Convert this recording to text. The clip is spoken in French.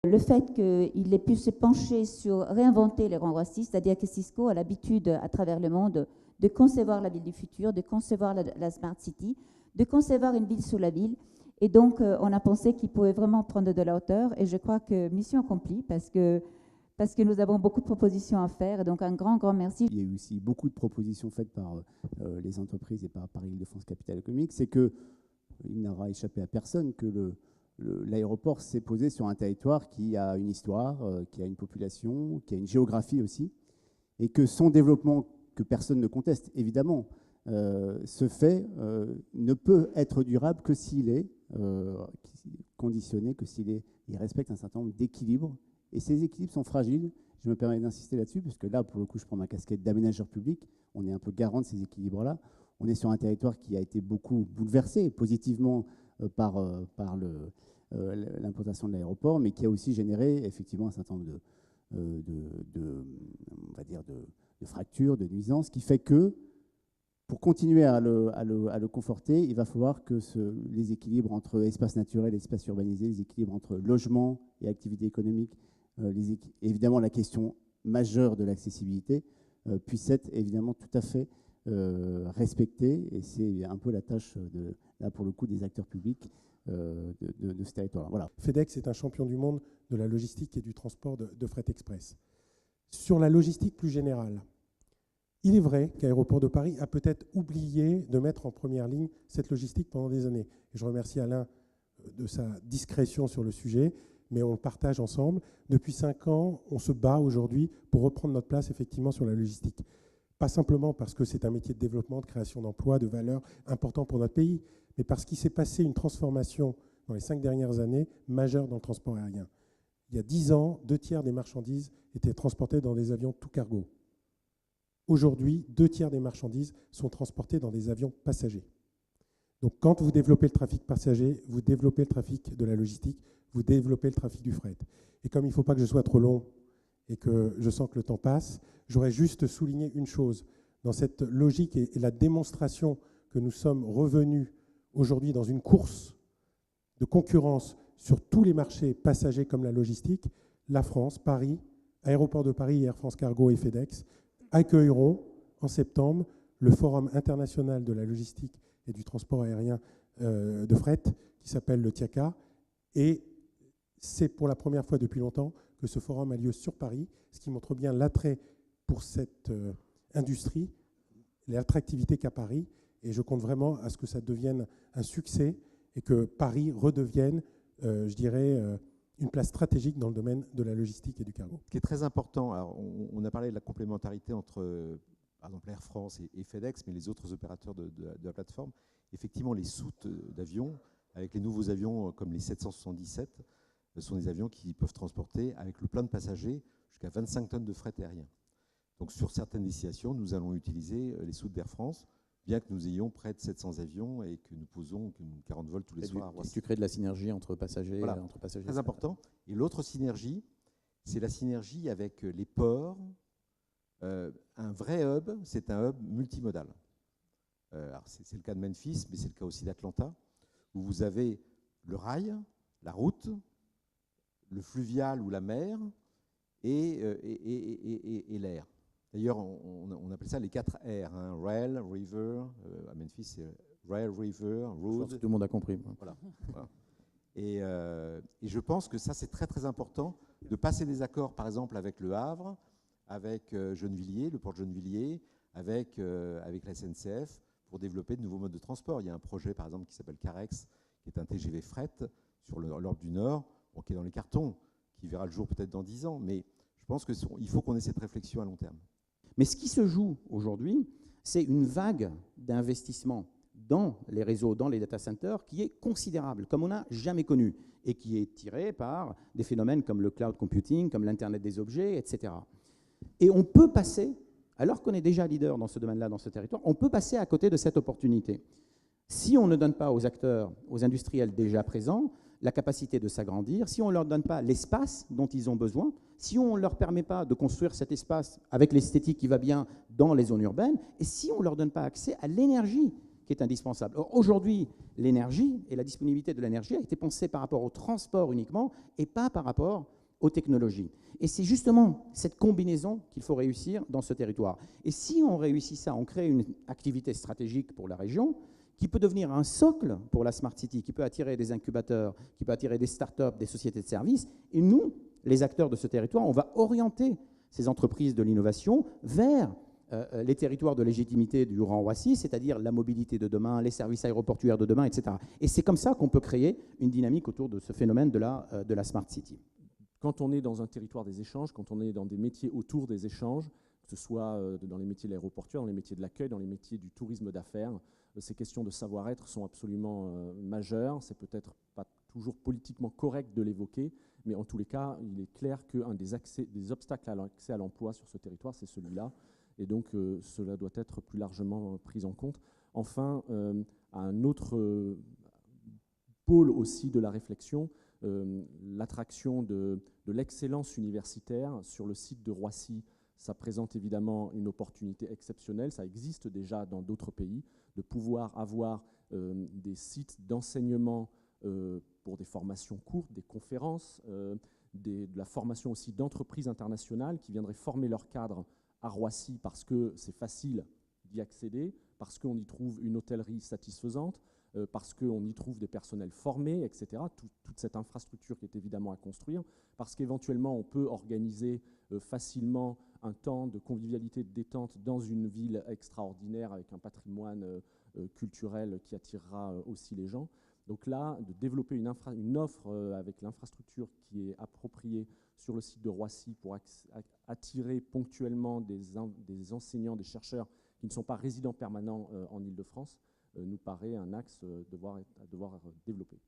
Le fait qu'il ait pu se pencher sur réinventer les renvois 6, c'est-à-dire que Cisco a l'habitude à travers le monde de concevoir la ville du futur, de concevoir la Smart City, de concevoir une ville sous la ville. Et donc, on a pensé qu'il pouvait vraiment prendre de la hauteur. Et je crois que mission accomplie parce que nous avons beaucoup de propositions à faire. Et donc, un grand, grand merci. Il y a eu aussi beaucoup de propositions faites par les entreprises et par Île-de-France Capital Économique. C'est qu'il n'aura échappé à personne que l'aéroport s'est posé sur un territoire qui a une histoire, qui a une population, qui a une géographie aussi, et que son développement, que personne ne conteste, évidemment, ce fait ne peut être durable que s'il est conditionné, que s'il respecte un certain nombre d'équilibres. Et ces équilibres sont fragiles. Je me permets d'insister là-dessus, parce que là, pour le coup, je prends ma casquette d'aménageur public. On est un peu garant de ces équilibres-là. On est sur un territoire qui a été beaucoup bouleversé positivement par l'implantation de l'aéroport, mais qui a aussi généré effectivement un certain nombre on va dire de fractures, de nuisances, qui fait que pour continuer à le conforter, il va falloir que les équilibres entre espace naturel et espace urbanisé, les équilibres entre logement et activité économique, évidemment la question majeure de l'accessibilité, puissent être évidemment tout à fait respectées. Et c'est un peu la tâche, là pour le coup, des acteurs publics de ce territoire. Voilà. FedEx est un champion du monde de la logistique et du transport de fret express. Sur la logistique plus générale, il est vrai qu'Aéroports de Paris a peut-être oublié de mettre en première ligne cette logistique pendant des années. Et je remercie Alain de sa discrétion sur le sujet, mais on le partage ensemble. Depuis 5 ans, on se bat aujourd'hui pour reprendre notre place effectivement sur la logistique. Pas simplement parce que c'est un métier de développement, de création d'emplois, de valeur important pour notre pays, mais parce qu'il s'est passé une transformation dans les 5 dernières années majeure dans le transport aérien. Il y a 10 ans, 2/3 des marchandises étaient transportées dans des avions tout cargo. Aujourd'hui, 2/3 des marchandises sont transportées dans des avions passagers. Donc quand vous développez le trafic passager, vous développez le trafic de la logistique, vous développez le trafic du fret. Et comme il ne faut pas que je sois trop long et que je sens que le temps passe, j'aurais juste souligné une chose. Dans cette logique et la démonstration que nous sommes revenus aujourd'hui dans une course de concurrence sur tous les marchés passagers comme la logistique, la France, Paris, Aéroports de Paris, Air France Cargo et FedEx accueilleront en septembre le Forum international de la logistique et du transport aérien de fret qui s'appelle le TIACA. Et c'est pour la première fois depuis longtemps que ce forum a lieu sur Paris, ce qui montre bien l'attrait pour cette industrie, l'attractivité qu'a Paris. Et je compte vraiment à ce que ça devienne un succès et que Paris redevienne, je dirais, une place stratégique dans le domaine de la logistique et du cargo. Ce qui est très important, alors on a parlé de la complémentarité entre, par exemple, Air France et FedEx, mais les autres opérateurs de la plateforme. Effectivement, les soutes d'avions, avec les nouveaux avions comme les 777, sont des avions qui peuvent transporter, avec le plein de passagers, jusqu'à 25 tonnes de fret aérien. Donc sur certaines destinations, nous allons utiliser les soutes d'Air France, bien que nous ayons près de 700 avions et que nous posons 40 vols tous les soirs à Roissy. Tu crées de la synergie entre passagers. Voilà, très important. Et l'autre synergie, c'est la synergie avec les ports. Un vrai hub, c'est un hub multimodal. C'est le cas de Memphis, mais c'est le cas aussi d'Atlanta, où vous avez le rail, la route, le fluvial ou la mer et l'air. D'ailleurs, on appelle ça les 4 R, hein. Rail, River, à Memphis, c'est Rail, River, Road. Je pense que tout le monde a compris. Voilà. Et je pense que ça, c'est très très important de passer des accords, par exemple, avec Le Havre, avec Gennevilliers, le port de Gennevilliers, avec la SNCF, pour développer de nouveaux modes de transport. Il y a un projet, par exemple, qui s'appelle Carex, qui est un TGV fret sur l'Europe du Nord, qui est dans les cartons, qui verra le jour peut-être dans 10 ans. Mais je pense qu'il faut qu'on ait cette réflexion à long terme. Mais ce qui se joue aujourd'hui, c'est une vague d'investissement dans les réseaux, dans les data centers, qui est considérable, comme on n'a jamais connu, et qui est tirée par des phénomènes comme le cloud computing, comme l'Internet des objets, etc. Et on peut passer, alors qu'on est déjà leader dans ce domaine-là, dans ce territoire, on peut passer à côté de cette opportunité. Si on ne donne pas aux acteurs, aux industriels déjà présents, la capacité de s'agrandir, si on ne leur donne pas l'espace dont ils ont besoin, si on ne leur permet pas de construire cet espace avec l'esthétique qui va bien dans les zones urbaines, et si on ne leur donne pas accès à l'énergie qui est indispensable. Or, aujourd'hui, l'énergie et la disponibilité de l'énergie a été pensée par rapport au transport uniquement et pas par rapport aux technologies. Et c'est justement cette combinaison qu'il faut réussir dans ce territoire. Et si on réussit ça, on crée une activité stratégique pour la région qui peut devenir un socle pour la Smart City, qui peut attirer des incubateurs, qui peut attirer des startups, des sociétés de services. Et nous, les acteurs de ce territoire, on va orienter ces entreprises de l'innovation vers les territoires de légitimité du Grand Roissy, c'est-à-dire la mobilité de demain, les services aéroportuaires de demain, etc. Et c'est comme ça qu'on peut créer une dynamique autour de ce phénomène de la Smart City. Quand on est dans un territoire des échanges, quand on est dans des métiers autour des échanges, que ce soit dans les métiers de l'aéroportuaire, dans les métiers de l'accueil, dans les métiers du tourisme d'affaires, ces questions de savoir-être sont absolument majeures. C'est peut-être pas toujours politiquement correct de l'évoquer, mais en tous les cas, il est clair qu'un des obstacles à l'accès à l'emploi sur ce territoire, c'est celui-là. Et donc, cela doit être plus largement pris en compte. Enfin, un autre pôle aussi de la réflexion, l'attraction de l'excellence universitaire sur le site de Roissy. Ça présente évidemment une opportunité exceptionnelle, ça existe déjà dans d'autres pays, de pouvoir avoir des sites d'enseignement pour des formations courtes, des conférences, de la formation aussi d'entreprises internationales qui viendraient former leurs cadres à Roissy parce que c'est facile d'y accéder, parce qu'on y trouve une hôtellerie satisfaisante, parce qu'on y trouve des personnels formés, etc. Toute cette infrastructure qui est évidemment à construire, parce qu'éventuellement on peut organiser facilement un temps de convivialité, de détente dans une ville extraordinaire avec un patrimoine culturel qui attirera aussi les gens. Donc là, de développer une offre avec l'infrastructure qui est appropriée sur le site de Roissy pour attirer ponctuellement des enseignants, des chercheurs qui ne sont pas résidents permanents en Île-de-France, nous paraît un axe à devoir développer.